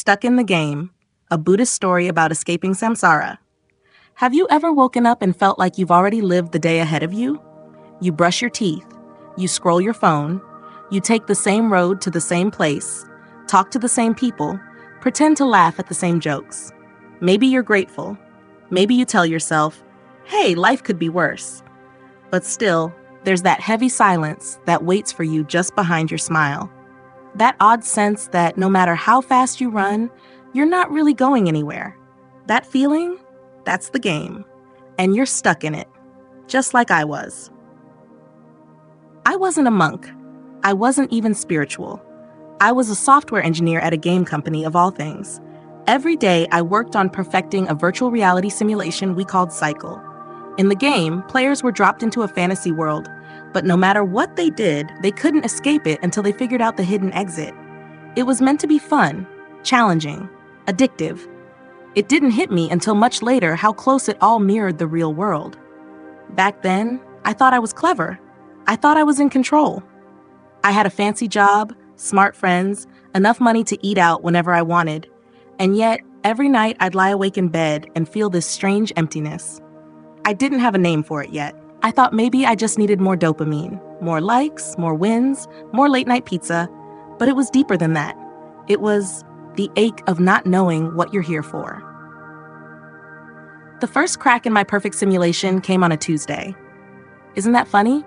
Stuck in the Game, a Buddhist story about escaping samsara. Have you ever woken up and felt like you've already lived the day ahead of you? You brush your teeth, you scroll your phone, you take the same road to the same place, talk to the same people, pretend to laugh at the same jokes. Maybe you're grateful. Maybe you tell yourself, hey, life could be worse. But still, there's that heavy silence that waits for you just behind your smile. That odd sense that no matter how fast you run, you're not really going anywhere. That feeling, that's the game. And you're stuck in it, just like I was. I wasn't a monk. I wasn't even spiritual. I was a software engineer at a game company of all things. Every day, I worked on perfecting a virtual reality simulation we called Cycle. In the game, players were dropped into a fantasy world, but no matter what they did, they couldn't escape it until they figured out the hidden exit. It was meant to be fun, challenging, addictive. It didn't hit me until much later how close it all mirrored the real world. Back then, I thought I was clever. I thought I was in control. I had a fancy job, smart friends, enough money to eat out whenever I wanted. And yet, every night I'd lie awake in bed and feel this strange emptiness. I didn't have a name for it yet. I thought maybe I just needed more dopamine, more likes, more wins, more late-night pizza. But it was deeper than that. It was the ache of not knowing what you're here for. The first crack in my perfect simulation came on a Tuesday. Isn't that funny?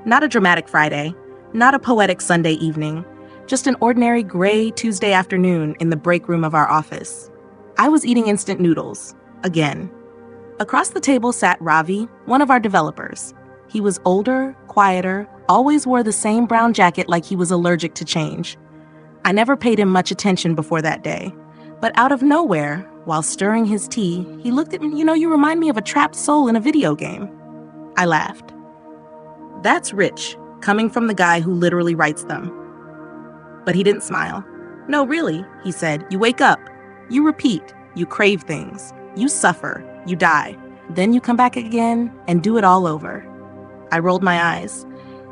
Not a dramatic Friday, not a poetic Sunday evening, just an ordinary gray Tuesday afternoon in the break room of our office. I was eating instant noodles, again. Across the table sat Ravi, one of our developers. He was older, quieter, always wore the same brown jacket like he was allergic to change. I never paid him much attention before that day. But out of nowhere, while stirring his tea, he looked at me, you remind me of a trapped soul in a video game. I laughed. That's rich, coming from the guy who literally writes them. But he didn't smile. No, really, he said, you wake up, you repeat, you crave things, you suffer, you die. Then you come back again and do it all over. I rolled my eyes.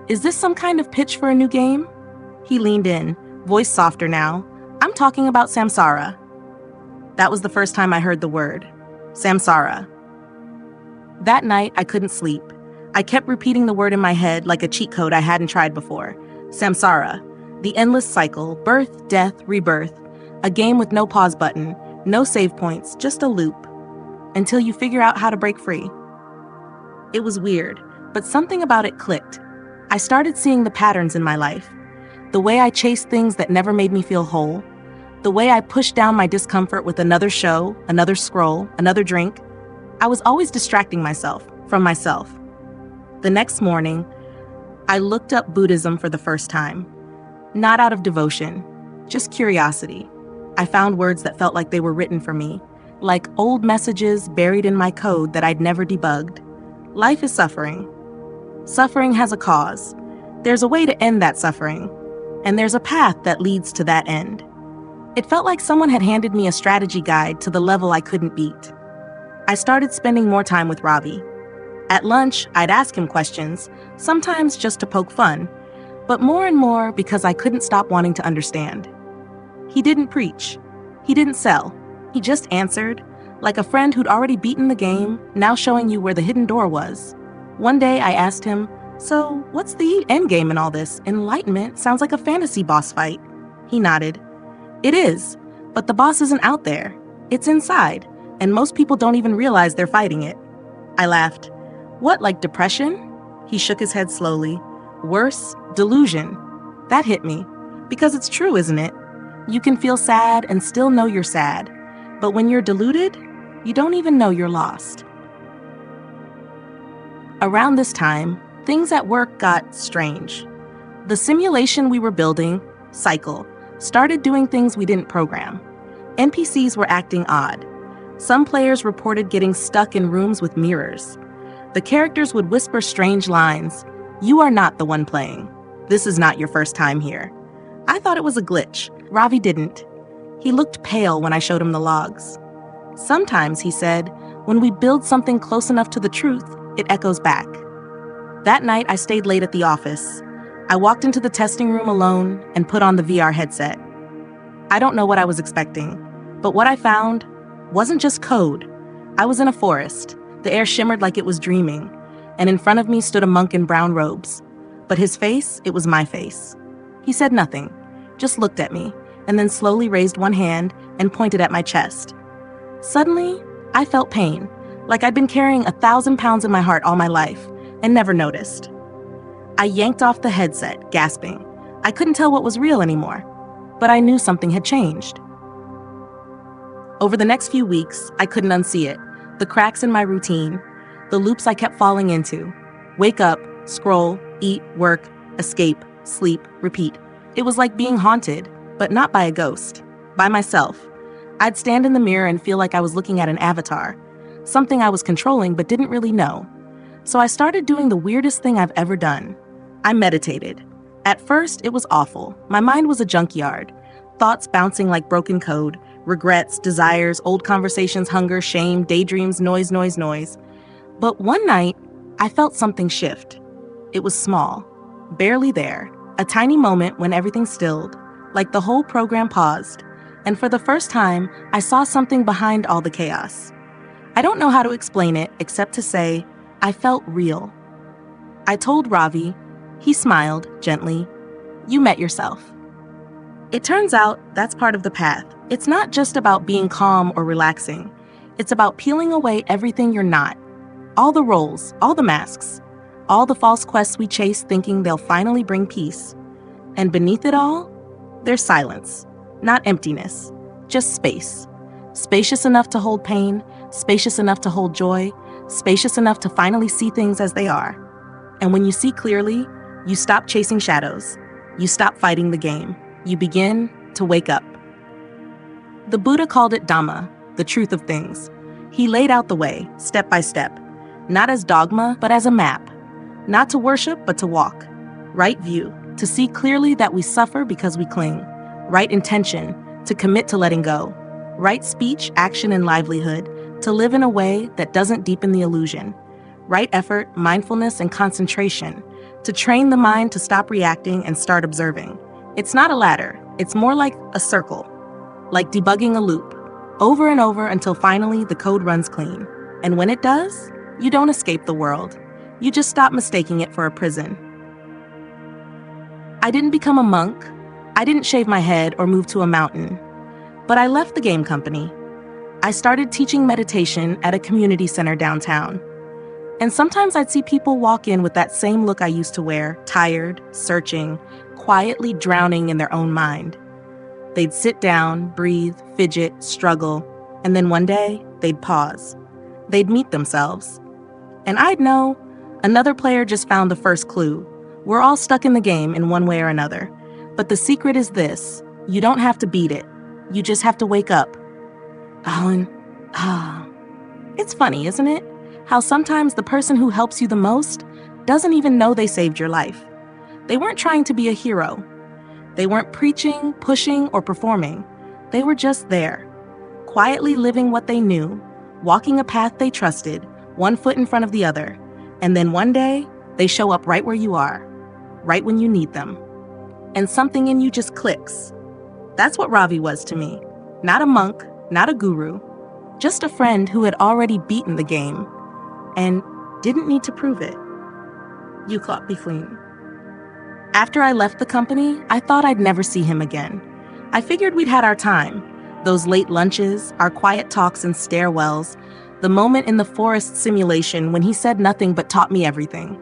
Is this some kind of pitch for a new game? He leaned in, voice softer now. I'm talking about samsara. That was the first time I heard the word. Samsara. That night, I couldn't sleep. I kept repeating the word in my head like a cheat code I hadn't tried before. Samsara. The endless cycle, birth, death, rebirth. A game with no pause button, no save points, just a loop. Until you figure out how to break free. It was weird, but something about it clicked. I started seeing the patterns in my life. The way I chased things that never made me feel whole. The way I pushed down my discomfort with another show, another scroll, another drink. I was always distracting myself from myself. The next morning, I looked up Buddhism for the first time. Not out of devotion, just curiosity. I found words that felt like they were written for me, like old messages buried in my code that I'd never debugged. Life is suffering. Suffering has a cause. There's a way to end that suffering, and there's a path that leads to that end. It felt like someone had handed me a strategy guide to the level I couldn't beat. I started spending more time with Ravi. At lunch, I'd ask him questions, sometimes just to poke fun, but more and more because I couldn't stop wanting to understand. He didn't preach. He didn't sell. He just answered, like a friend who'd already beaten the game, now showing you where the hidden door was. One day I asked him, so what's the end game in all this? Enlightenment sounds like a fantasy boss fight. He nodded. It is, but the boss isn't out there. It's inside, and most people don't even realize they're fighting it. I laughed. What, like depression? He shook his head slowly. Worse, delusion. That hit me. Because it's true, isn't it? You can feel sad and still know you're sad. But when you're deluded, you don't even know you're lost. Around this time, things at work got strange. The simulation we were building, Cycle, started doing things we didn't program. NPCs were acting odd. Some players reported getting stuck in rooms with mirrors. The characters would whisper strange lines. You are not the one playing. This is not your first time here. I thought it was a glitch. Ravi didn't. He looked pale when I showed him the logs. Sometimes, he said, when we build something close enough to the truth, it echoes back. That night, I stayed late at the office. I walked into the testing room alone and put on the VR headset. I don't know what I was expecting, but what I found wasn't just code. I was in a forest. The air shimmered like it was dreaming, and in front of me stood a monk in brown robes. But his face, it was my face. He said nothing, just looked at me, and then slowly raised one hand and pointed at my chest. Suddenly, I felt pain, like I'd been carrying 1,000 pounds in my heart all my life, and never noticed. I yanked off the headset, gasping. I couldn't tell what was real anymore, but I knew something had changed. Over the next few weeks, I couldn't unsee it. The cracks in my routine, the loops I kept falling into. Wake up, scroll, eat, work, escape, sleep, repeat. It was like being haunted, but not by a ghost, by myself. I'd stand in the mirror and feel like I was looking at an avatar, something I was controlling but didn't really know. So I started doing the weirdest thing I've ever done. I meditated. At first, it was awful. My mind was a junkyard. Thoughts bouncing like broken code, regrets, desires, old conversations, hunger, shame, daydreams, noise, noise, noise. But one night, I felt something shift. It was small, barely there, a tiny moment when everything stilled, like the whole program paused. And for the first time, I saw something behind all the chaos. I don't know how to explain it except to say, I felt real. I told Ravi. He smiled gently. You met yourself. It turns out that's part of the path. It's not just about being calm or relaxing. It's about peeling away everything you're not. All the roles, all the masks, all the false quests we chase thinking they'll finally bring peace. And beneath it all, there's silence. Not emptiness, just space. Spacious enough to hold pain, spacious enough to hold joy, spacious enough to finally see things as they are. And when you see clearly, you stop chasing shadows. You stop fighting the game. You begin to wake up. The Buddha called it Dhamma, the truth of things. He laid out the way, step by step, not as dogma, but as a map. Not to worship, but to walk. Right view, to see clearly that we suffer because we cling. Right intention, to commit to letting go. Right speech, action, and livelihood, to live in a way that doesn't deepen the illusion. Right effort, mindfulness, and concentration, to train the mind to stop reacting and start observing. It's not a ladder, it's more like a circle, like debugging a loop, over and over until finally the code runs clean. And when it does, you don't escape the world. You just stop mistaking it for a prison. I didn't become a monk. I didn't shave my head or move to a mountain. But I left the game company. I started teaching meditation at a community center downtown. And sometimes I'd see people walk in with that same look I used to wear, tired, searching, quietly drowning in their own mind. They'd sit down, breathe, fidget, struggle, and then one day, they'd pause. They'd meet themselves. And I'd know, another player just found the first clue. We're all stuck in the game in one way or another. But the secret is this: you don't have to beat it. You just have to wake up. It's funny, isn't it? How sometimes the person who helps you the most doesn't even know they saved your life. They weren't trying to be a hero. They weren't preaching, pushing, or performing. They were just there, quietly living what they knew, walking a path they trusted, one foot in front of the other. And then one day, they show up right where you are, right when you need them. And something in you just clicks. That's what Ravi was to me. Not a monk, not a guru, just a friend who had already beaten the game and didn't need to prove it. You caught me clean. After I left the company, I thought I'd never see him again. I figured we'd had our time. Those late lunches, our quiet talks in stairwells, the moment in the forest simulation when he said nothing but taught me everything.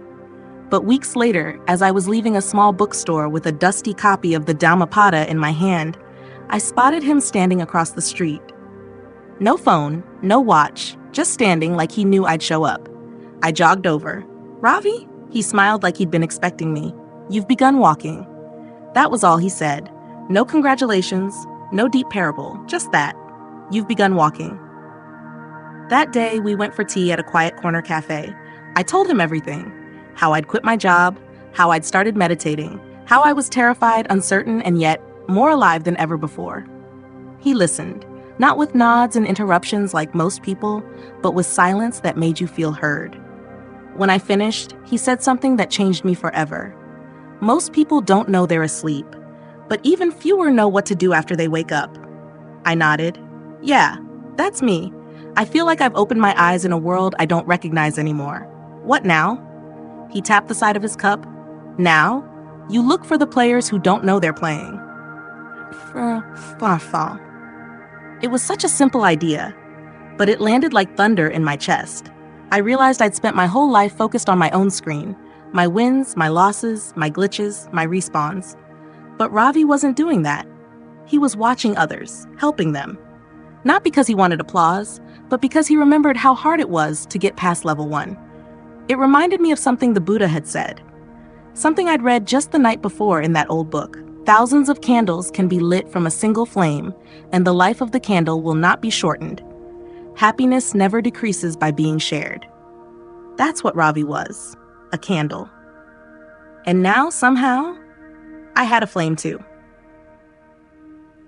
But weeks later, as I was leaving a small bookstore with a dusty copy of the Dhammapada in my hand, I spotted him standing across the street. No phone, no watch, just standing like he knew I'd show up. I jogged over. Ravi? He smiled like he'd been expecting me. You've begun walking. That was all he said. No congratulations, no deep parable, just that. You've begun walking. That day, we went for tea at a quiet corner cafe. I told him everything. How I'd quit my job, how I'd started meditating, how I was terrified, uncertain, and yet more alive than ever before. He listened, not with nods and interruptions like most people, but with silence that made you feel heard. When I finished, he said something that changed me forever. Most people don't know they're asleep. But even fewer know what to do after they wake up. I nodded. Yeah, that's me. I feel like I've opened my eyes in a world I don't recognize anymore. What now? He tapped the side of his cup. Now, you look for the players who don't know they're playing. Fa. It was such a simple idea, but it landed like thunder in my chest. I realized I'd spent my whole life focused on my own screen, my wins, my losses, my glitches, my respawns. But Ravi wasn't doing that. He was watching others, helping them. Not because he wanted applause, but because he remembered how hard it was to get past level 1. It reminded me of something the Buddha had said. Something I'd read just the night before in that old book. Thousands of candles can be lit from a single flame, and the life of the candle will not be shortened. Happiness never decreases by being shared. That's what Ravi was, a candle. And now, somehow, I had a flame too.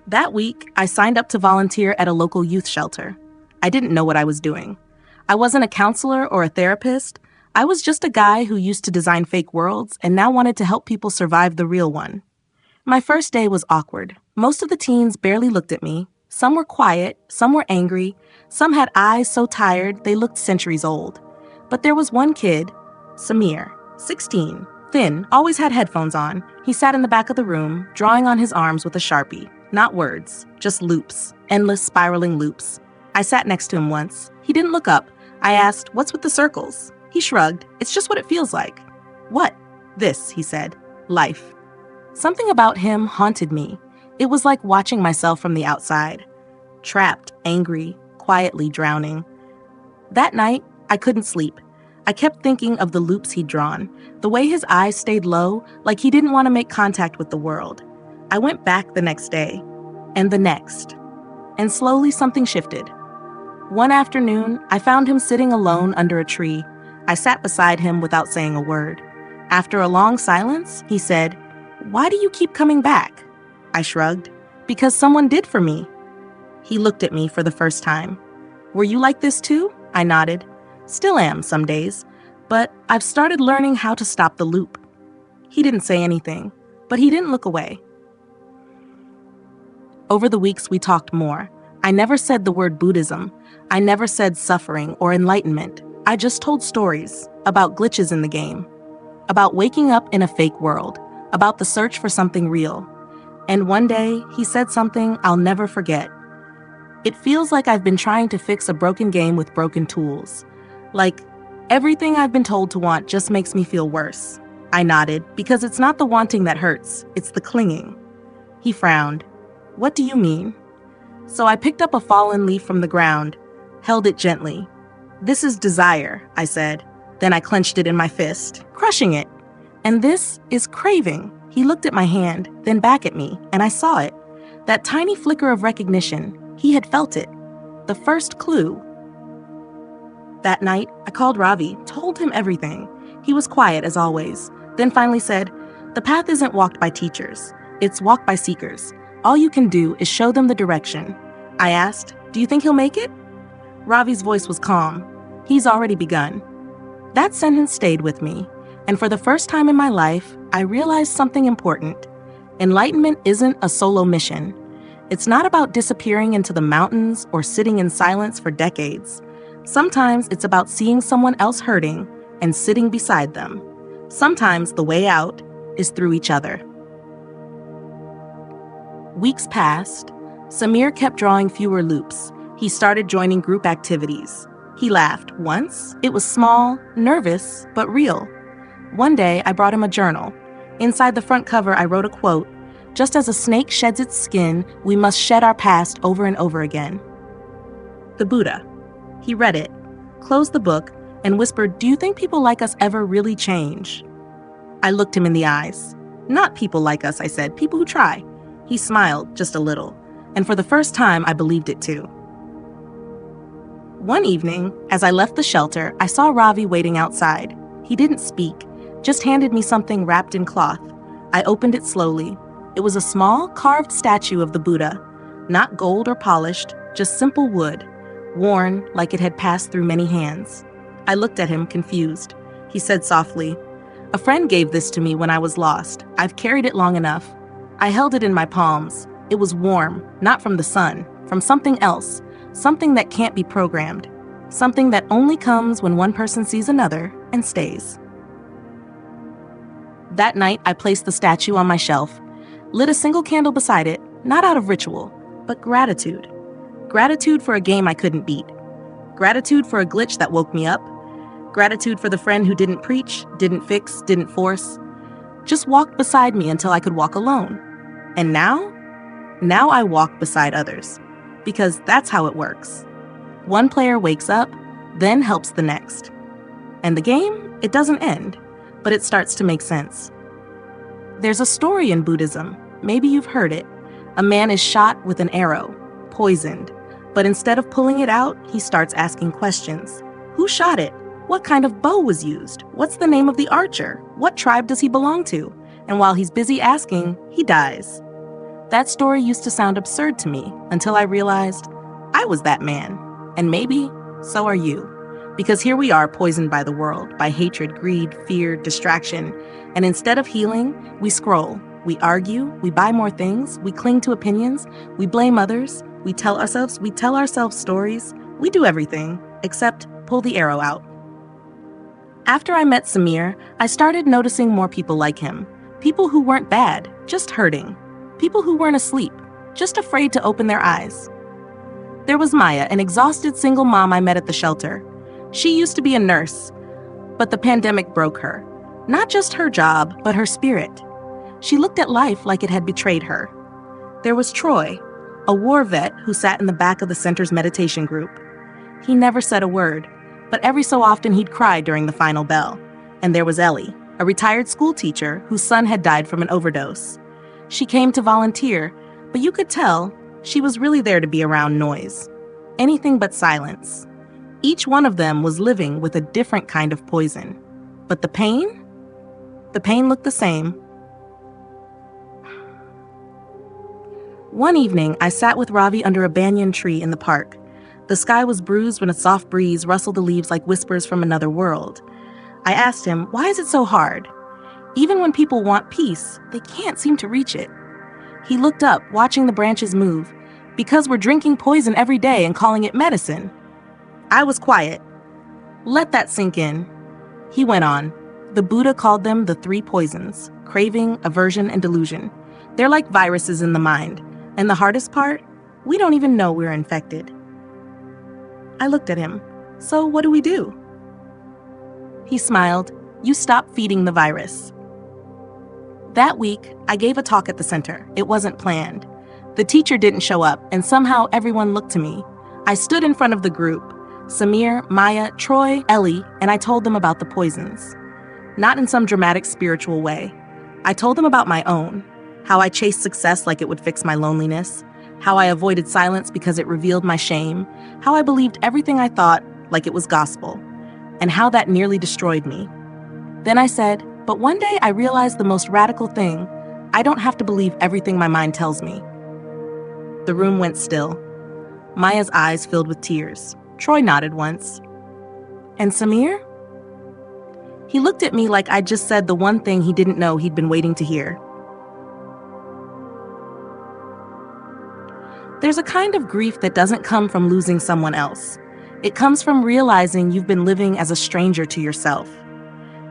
That week, I signed up to volunteer at a local youth shelter. I didn't know what I was doing. I wasn't a counselor or a therapist. I was just a guy who used to design fake worlds and now wanted to help people survive the real one. My first day was awkward. Most of the teens barely looked at me. Some were quiet, some were angry, some had eyes so tired they looked centuries old. But there was one kid, Samir, 16, thin, always had headphones on. He sat in the back of the room, drawing on his arms with a Sharpie. Not words, just loops, endless spiraling loops. I sat next to him once. He didn't look up. I asked, "What's with the circles?" He shrugged. "It's just what it feels like." "What?" "This," he said. "Life." Something about him haunted me. It was like watching myself from the outside. Trapped, angry, quietly drowning. That night, I couldn't sleep. I kept thinking of the loops he'd drawn, the way his eyes stayed low, like he didn't want to make contact with the world. I went back the next day, and the next. And slowly something shifted. One afternoon, I found him sitting alone under a tree. I sat beside him without saying a word. After a long silence, he said, "Why do you keep coming back?" I shrugged. "Because someone did for me." He looked at me for the first time. "Were you like this too?" I nodded. "Still am some days, but I've started learning how to stop the loop." He didn't say anything, but he didn't look away. Over the weeks, we talked more. I never said the word Buddhism. I never said suffering or enlightenment. I just told stories about glitches in the game, about waking up in a fake world, about the search for something real. And one day, he said something I'll never forget. "It feels like I've been trying to fix a broken game with broken tools. Like, everything I've been told to want just makes me feel worse." I nodded, because it's not the wanting that hurts, it's the clinging. He frowned. "What do you mean?" So I picked up a fallen leaf from the ground, held it gently. "This is desire," I said. Then I clenched it in my fist, crushing it. "And this is craving." He looked at my hand, then back at me, and I saw it. That tiny flicker of recognition. He had felt it. The first clue. That night, I called Ravi, told him everything. He was quiet as always, then finally said, "The path isn't walked by teachers. It's walked by seekers. All you can do is show them the direction." I asked, "Do you think he'll make it?" Ravi's voice was calm. "He's already begun." That sentence stayed with me, and for the first time in my life, I realized something important. Enlightenment isn't a solo mission. It's not about disappearing into the mountains or sitting in silence for decades. Sometimes it's about seeing someone else hurting and sitting beside them. Sometimes the way out is through each other. Weeks passed. Samir kept drawing fewer loops. He started joining group activities. He laughed once. It was small, nervous, but real. One day, I brought him a journal. Inside the front cover, I wrote a quote, "Just as a snake sheds its skin, we must shed our past over and over again." The Buddha. He read it, closed the book, and whispered, "Do you think people like us ever really change?" I looked him in the eyes. "Not people like us," I said, "people who try." He smiled just a little, and for the first time, I believed it too. One evening, as I left the shelter, I saw Ravi waiting outside. He didn't speak, just handed me something wrapped in cloth. I opened it slowly. It was a small, carved statue of the Buddha, not gold or polished, just simple wood, worn like it had passed through many hands. I looked at him, confused. He said softly, "A friend gave this to me when I was lost. I've carried it long enough." I held it in my palms. It was warm, not from the sun, from something else, something that can't be programmed, something that only comes when one person sees another and stays. That night, I placed the statue on my shelf, lit a single candle beside it, not out of ritual, but gratitude. Gratitude for a game I couldn't beat. Gratitude for a glitch that woke me up. Gratitude for the friend who didn't preach, didn't fix, didn't force. Just walked beside me until I could walk alone. And now I walk beside others. Because that's how it works. One player wakes up, then helps the next. And the game, it doesn't end, but it starts to make sense. There's a story in Buddhism, maybe you've heard it. A man is shot with an arrow, poisoned, but instead of pulling it out, he starts asking questions. Who shot it? What kind of bow was used? What's the name of the archer? What tribe does he belong to? And while he's busy asking, he dies. That story used to sound absurd to me until I realized I was that man. And maybe so are you. Because here we are poisoned by the world, by hatred, greed, fear, distraction. And instead of healing, we scroll, we argue, we buy more things, we cling to opinions, we blame others, we tell ourselves stories, we do everything except pull the arrow out. After I met Samir, I started noticing more people like him. People who weren't bad, just hurting. People who weren't asleep, just afraid to open their eyes. There was Maya, an exhausted single mom I met at the shelter. She used to be a nurse, but the pandemic broke her. Not just her job, but her spirit. She looked at life like it had betrayed her. There was Troy, a war vet who sat in the back of the center's meditation group. He never said a word, but every so often he'd cry during the final bell. And there was Ellie, a retired school teacher whose son had died from an overdose. She came to volunteer, but you could tell she was really there to be around noise. Anything but silence. Each one of them was living with a different kind of poison. But the pain? The pain looked the same. One evening, I sat with Ravi under a banyan tree in the park. The sky was bruised when a soft breeze rustled the leaves like whispers from another world. I asked him, why is it so hard? Even when people want peace, they can't seem to reach it. He looked up, watching the branches move. Because we're drinking poison every day and calling it medicine. I was quiet. Let that sink in. He went on. The Buddha called them the three poisons: craving, aversion, and delusion. They're like viruses in the mind. And the hardest part? We don't even know we're infected. I looked at him. So what do we do? He smiled. You stop feeding the virus. That week, I gave a talk at the center. It wasn't planned. The teacher didn't show up, and somehow everyone looked to me. I stood in front of the group, Samir, Maya, Troy, Ellie, and I told them about the poisons. Not in some dramatic spiritual way. I told them about my own, how I chased success like it would fix my loneliness, how I avoided silence because it revealed my shame, how I believed everything I thought like it was gospel, and how that nearly destroyed me. Then I said, but one day I realized the most radical thing: I don't have to believe everything my mind tells me. The room went still. Maya's eyes filled with tears. Troy nodded once. And Samir? He looked at me like I'd just said the one thing he didn't know he'd been waiting to hear. There's a kind of grief that doesn't come from losing someone else. It comes from realizing you've been living as a stranger to yourself.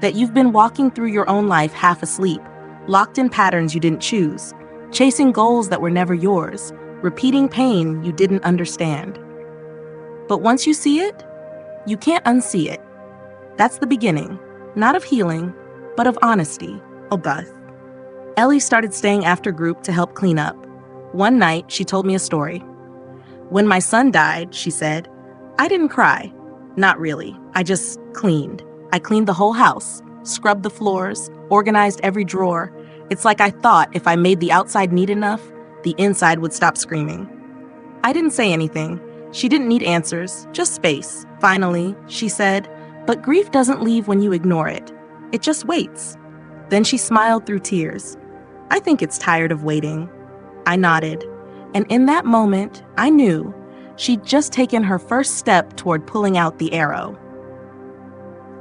That you've been walking through your own life half asleep, locked in patterns you didn't choose, chasing goals that were never yours, repeating pain you didn't understand. But once you see it, you can't unsee it. That's the beginning, not of healing, but of honesty, of birth. Ellie started staying after group to help clean up. One night, she told me a story. When my son died, she said, I didn't cry. Not really. I just cleaned. I cleaned the whole house, scrubbed the floors, organized every drawer. It's like I thought if I made the outside neat enough, the inside would stop screaming. I didn't say anything. She didn't need answers, just space. Finally, she said, but grief doesn't leave when you ignore it. It just waits. Then she smiled through tears. I think it's tired of waiting. I nodded. And in that moment, I knew she'd just taken her first step toward pulling out the arrow.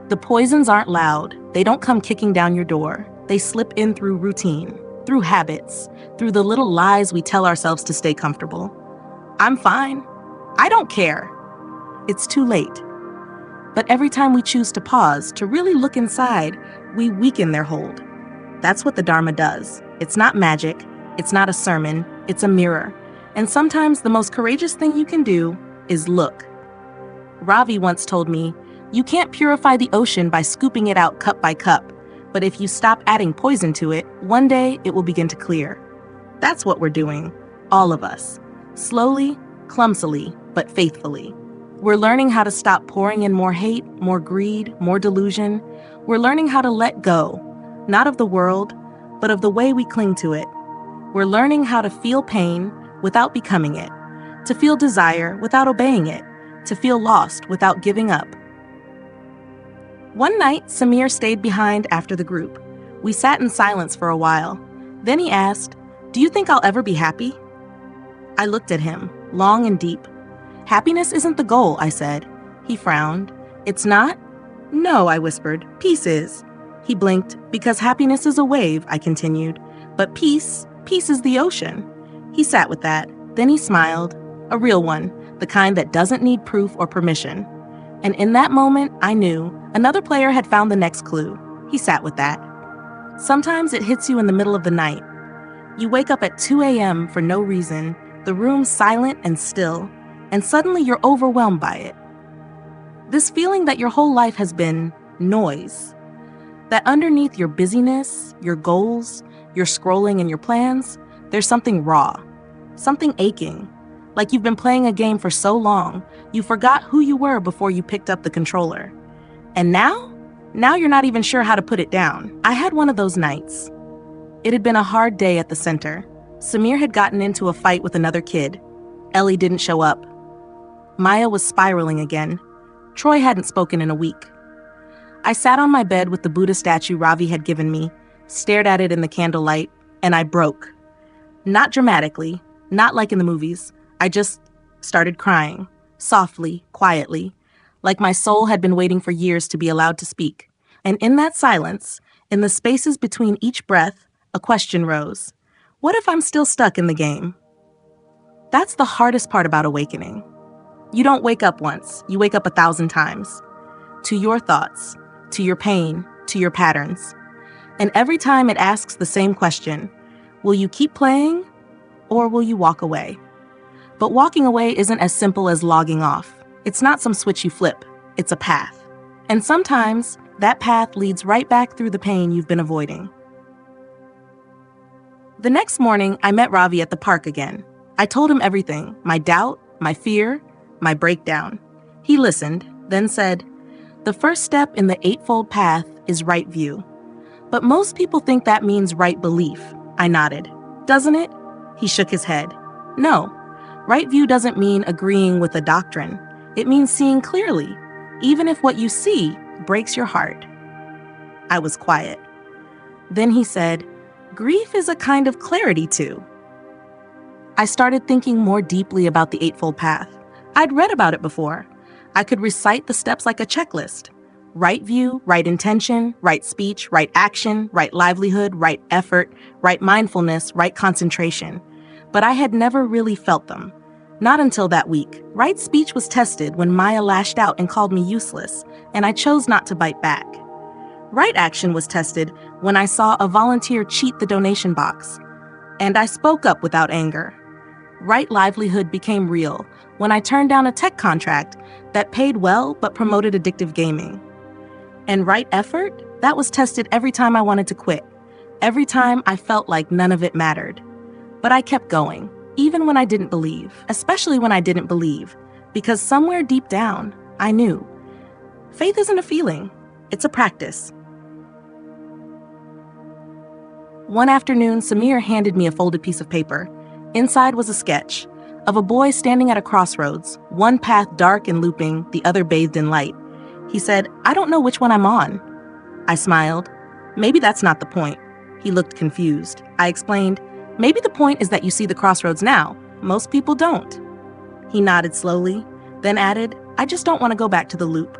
The poisons aren't loud. They don't come kicking down your door. They slip in through routine, through habits, through the little lies we tell ourselves to stay comfortable. I'm fine. I don't care. It's too late. But every time we choose to pause, to really look inside, we weaken their hold. That's what the Dharma does. It's not magic. It's not a sermon. It's a mirror. And sometimes the most courageous thing you can do is look. Ravi once told me, "You can't purify the ocean by scooping it out cup by cup, but if you stop adding poison to it, one day it will begin to clear." That's what we're doing, all of us. Slowly, clumsily, but faithfully. We're learning how to stop pouring in more hate, more greed, more delusion. We're learning how to let go, not of the world, but of the way we cling to it. We're learning how to feel pain without becoming it, to feel desire without obeying it, to feel lost without giving up. One night, Samir stayed behind after the group. We sat in silence for a while. Then he asked, "Do you think I'll ever be happy?" I looked at him, long and deep. "Happiness isn't the goal," I said. He frowned. "It's not?" "No," I whispered. "Peace is." He blinked. "Because happiness is a wave," I continued. "But peace is the ocean." He sat with that. Then he smiled. A real one, the kind that doesn't need proof or permission. And in that moment, I knew another player had found the next clue. He sat with that. Sometimes it hits you in the middle of the night. You wake up at 2 a.m. for no reason, the room's silent and still, and suddenly you're overwhelmed by it. This feeling that your whole life has been noise. That underneath your busyness, your goals, your scrolling and your plans, there's something raw, something aching. Like you've been playing a game for so long, you forgot who you were before you picked up the controller. And now you're not even sure how to put it down. I had one of those nights. It had been a hard day at the center. Samir had gotten into a fight with another kid. Ellie didn't show up. Maya was spiraling again. Troy hadn't spoken in a week. I sat on my bed with the Buddha statue Ravi had given me, stared at it in the candlelight, and I broke. Not dramatically, not like in the movies. I just started crying, softly, quietly, like my soul had been waiting for years to be allowed to speak. And in that silence, in the spaces between each breath, a question rose. What if I'm still stuck in the game? That's the hardest part about awakening. You don't wake up once, you wake up 1,000 times. To your thoughts, to your pain, to your patterns. And every time it asks the same question, will you keep playing or will you walk away? But walking away isn't as simple as logging off. It's not some switch you flip, it's a path. And sometimes that path leads right back through the pain you've been avoiding. The next morning, I met Ravi at the park again. I told him everything, my doubt, my fear, my breakdown. He listened, then said, "The first step in the Eightfold Path is right view. But most people think that means right belief." I nodded. "Doesn't it?" He shook his head. "No. Right view doesn't mean agreeing with a doctrine. It means seeing clearly, even if what you see breaks your heart." I was quiet. Then he said, "Grief is a kind of clarity too." I started thinking more deeply about the Eightfold Path. I'd read about it before. I could recite the steps like a checklist. Right view, right intention, right speech, right action, right livelihood, right effort, right mindfulness, right concentration. But I had never really felt them. Not until that week. Right speech was tested when Maya lashed out and called me useless, and I chose not to bite back. Right action was tested when I saw a volunteer cheat the donation box, and I spoke up without anger. Right livelihood became real when I turned down a tech contract that paid well but promoted addictive gaming. And right effort, that was tested every time I wanted to quit, every time I felt like none of it mattered. But I kept going, even when I didn't believe, especially when I didn't believe, because somewhere deep down, I knew. Faith isn't a feeling, it's a practice. One afternoon, Samir handed me a folded piece of paper. Inside was a sketch of a boy standing at a crossroads, one path dark and looping, the other bathed in light. He said, "I don't know which one I'm on." I smiled. "Maybe that's not the point." He looked confused. I explained, "Maybe the point is that you see the crossroads now. Most people don't." He nodded slowly, then added, "I just don't want to go back to the loop."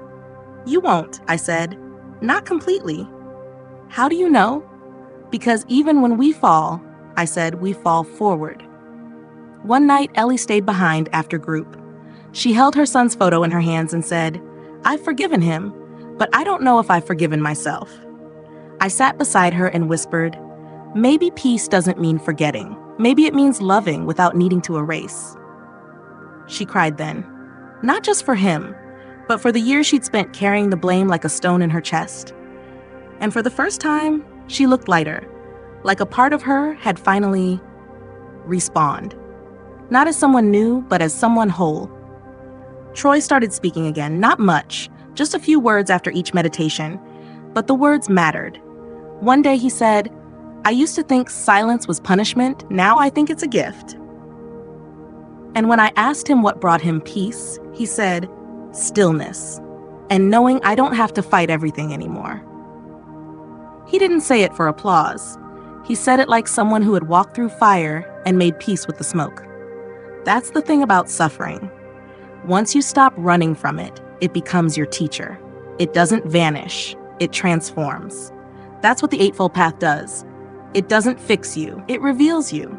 "You won't," I said. "Not completely." "How do you know?" Because even when we fall, I said, we fall forward. One night, Ellie stayed behind after group. She held her son's photo in her hands and said, "I've forgiven him, but I don't know if I've forgiven myself." I sat beside her and whispered, "Maybe peace doesn't mean forgetting. Maybe it means loving without needing to erase." She cried then, not just for him, but for the years she'd spent carrying the blame like a stone in her chest. And for the first time, she looked lighter, like a part of her had finally respawned. Not as someone new, but as someone whole. Troy started speaking again, not much, just a few words after each meditation, but the words mattered. One day he said, "I used to think silence was punishment, now I think it's a gift." And when I asked him what brought him peace, he said, "Stillness, and knowing I don't have to fight everything anymore." He didn't say it for applause. He said it like someone who had walked through fire and made peace with the smoke. That's the thing about suffering. Once you stop running from it, it becomes your teacher. It doesn't vanish, it transforms. That's what the Eightfold Path does. It doesn't fix you, it reveals you.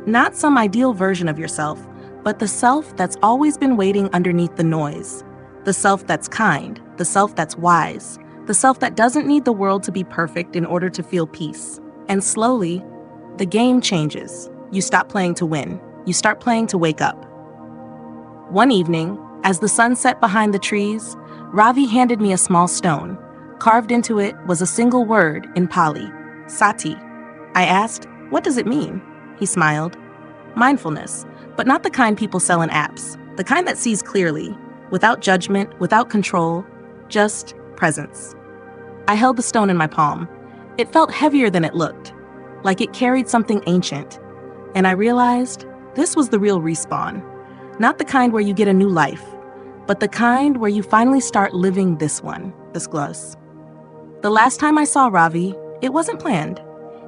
Not some ideal version of yourself, but the self that's always been waiting underneath the noise. The self that's kind, the self that's wise, the self that doesn't need the world to be perfect in order to feel peace. And slowly, the game changes. You stop playing to win. You start playing to wake up. One evening, as the sun set behind the trees, Ravi handed me a small stone. Carved into it was a single word in Pali, sati. I asked, "What does it mean?" He smiled. "Mindfulness, but not the kind people sell in apps. The kind that sees clearly, without judgment, without control, just presence." I held the stone in my palm. It felt heavier than it looked, like it carried something ancient. And I realized this was the real respawn. Not the kind where you get a new life, but the kind where you finally start living this one, this gloss. The last time I saw Ravi, it wasn't planned.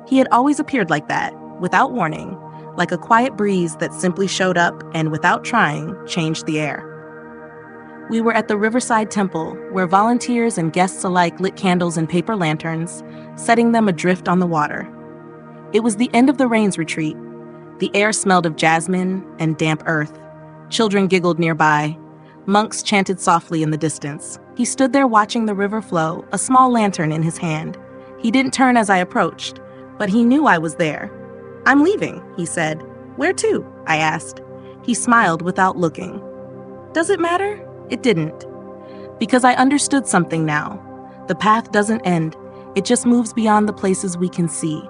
He had always appeared like that, without warning, like a quiet breeze that simply showed up and, without trying, changed the air. We were at the Riverside Temple, where volunteers and guests alike lit candles and paper lanterns, setting them adrift on the water. It was the end of the rains retreat. The air smelled of jasmine and damp earth. Children giggled nearby. Monks chanted softly in the distance. He stood there watching the river flow, a small lantern in his hand. He didn't turn as I approached, but he knew I was there. "I'm leaving," he said. "Where to?" I asked. He smiled without looking. Does it matter? It didn't. Because I understood something now. The path doesn't end. It just moves beyond the places we can see.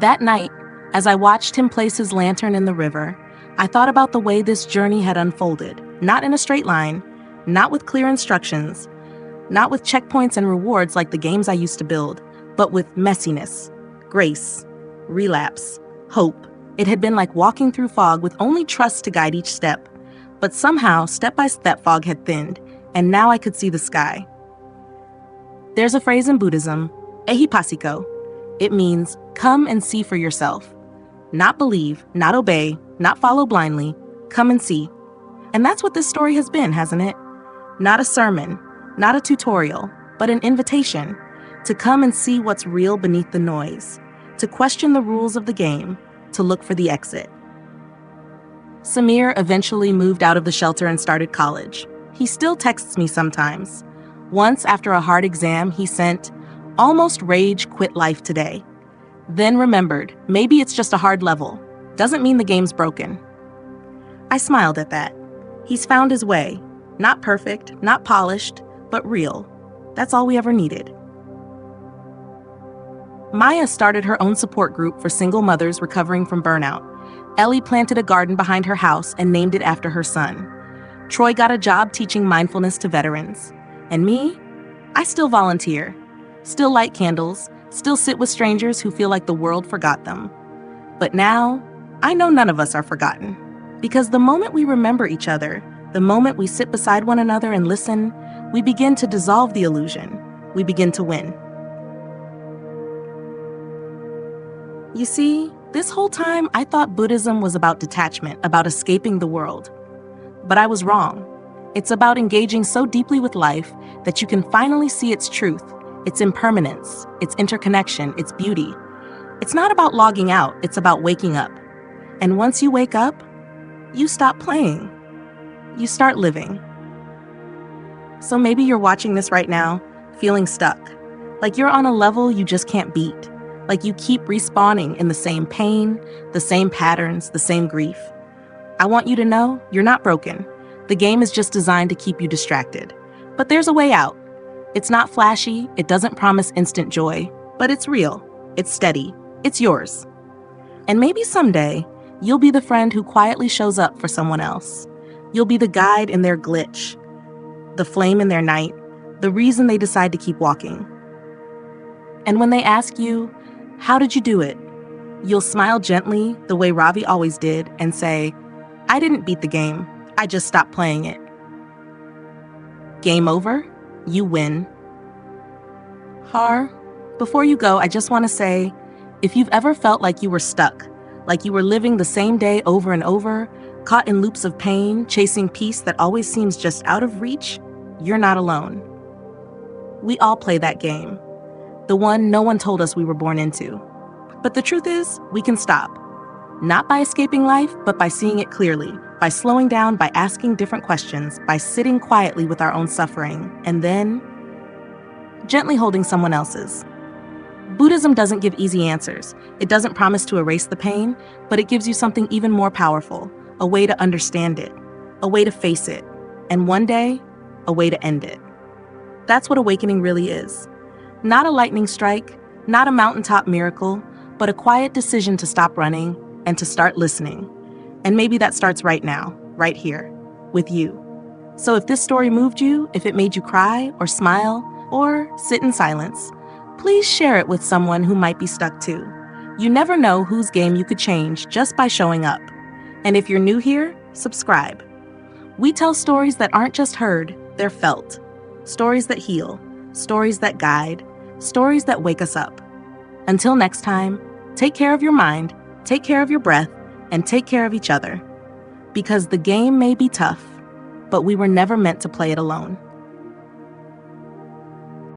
That night, as I watched him place his lantern in the river, I thought about the way this journey had unfolded, not in a straight line, not with clear instructions, not with checkpoints and rewards like the games I used to build, but with messiness, grace, relapse, hope. It had been like walking through fog with only trust to guide each step. But somehow, step by step, fog had thinned, and now I could see the sky. There's a phrase in Buddhism, ehipasiko. It means, come and see for yourself. Not believe, not obey, not follow blindly. Come and see. And that's what this story has been, hasn't it? Not a sermon, not a tutorial, but an invitation to come and see what's real beneath the noise, to question the rules of the game, to look for the exit. Samir eventually moved out of the shelter and started college. He still texts me sometimes. Once, after a hard exam, he sent, "Almost rage, quit life today." Then remembered, maybe it's just a hard level. Doesn't mean the game's broken. I smiled at that. He's found his way. Not perfect, not polished, but real. That's all we ever needed. Maya started her own support group for single mothers recovering from burnout. Ellie planted a garden behind her house and named it after her son. Troy got a job teaching mindfulness to veterans. And me? I still volunteer, still light candles, still sit with strangers who feel like the world forgot them. But now, I know none of us are forgotten. Because the moment we remember each other, the moment we sit beside one another and listen, we begin to dissolve the illusion. We begin to win. You see, this whole time I thought Buddhism was about detachment, about escaping the world. But I was wrong. It's about engaging so deeply with life that you can finally see its truth, its impermanence, its interconnection, its beauty. It's not about logging out, it's about waking up. And once you wake up, you stop playing. You start living. So maybe you're watching this right now, feeling stuck. Like you're on a level you just can't beat. Like you keep respawning in the same pain, the same patterns, the same grief. I want you to know you're not broken. The game is just designed to keep you distracted. But there's a way out. It's not flashy, it doesn't promise instant joy, but it's real, it's steady, it's yours. And maybe someday, you'll be the friend who quietly shows up for someone else. You'll be the guide in their glitch, the flame in their night, the reason they decide to keep walking. And when they ask you, how did you do it? You'll smile gently, the way Ravi always did, and say, I didn't beat the game, I just stopped playing it. Game over, you win. Har, before you go, I just want to say, if you've ever felt like you were stuck, like you were living the same day over and over, caught in loops of pain, chasing peace that always seems just out of reach, you're not alone. We all play that game, the one no one told us we were born into. But the truth is, we can stop. Not by escaping life, but by seeing it clearly, by slowing down, by asking different questions, by sitting quietly with our own suffering, and then gently holding someone else's. Buddhism doesn't give easy answers. It doesn't promise to erase the pain, but it gives you something even more powerful, a way to understand it, a way to face it, and one day, a way to end it. That's what awakening really is. Not a lightning strike, not a mountaintop miracle, but a quiet decision to stop running and to start listening. And maybe that starts right now, right here, with you. So if this story moved you, if it made you cry or smile or sit in silence, please share it with someone who might be stuck too. You never know whose game you could change just by showing up. And if you're new here, subscribe. We tell stories that aren't just heard, they're felt. Stories that heal, stories that guide, stories that wake us up. Until next time, take care of your mind, take care of your breath, and take care of each other. Because the game may be tough, but we were never meant to play it alone.